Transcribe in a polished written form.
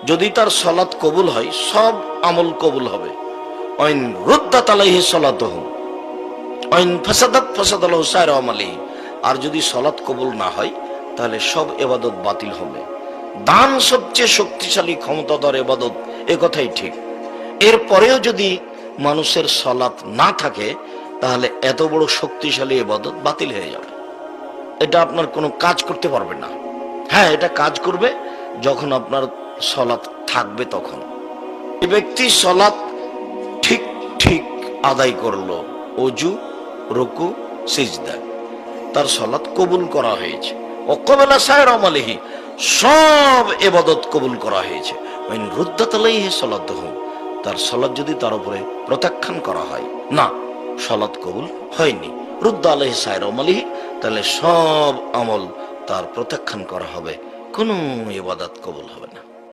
যদি তার সালাত কবুল হয় সব আমল কবুল হবে। ওয়াইন রুদ্দাত আলাইহি সালাতুহু ওয়াইন ফাসাদাত ফাসাদালাহু সাইরু আমালিহি, আর যদি সালাত কবুল না হয় তাহলে সব ইবাদত বাতিল হবে। দান সবচেয়ে শক্তিশালী ক্ষমতাধর ইবাদত, এ কথাই ঠিক। এরপরেও যদি মানুষের সালাত না থাকে তাহলে এত বড় শক্তিশালী ইবাদত বাতিল হয়ে যাবে। এটা আপনার কোনো কাজ করতে পারবে না। হ্যাঁ, এটা কাজ করবে যখন আপনার সালাত থাকবে তখন। এই ব্যক্তি সালাত ঠিক ঠিক আদায় করলো, ওযু, রুকু, সিজদা, তার সালাত কবুল করা হয়েছে। ওয়াক্কাবালা সাইরা আমালিহি, সব ইবাদত কবুল করা হয়েছে। ওয়াইন রুদ্দাত আলাইহি সালাতুহু, তার সালাত যদি তার উপরে প্রত্যাখ্যান করা হয়, না সালাত কবুল হয়নি, রুদ্দা আলাইহি সাইরা আমালিহি, তাহলে সব আমল তার প্রত্যাখ্যান করা হবে, কোনো ইবাদত কবুল হবে না।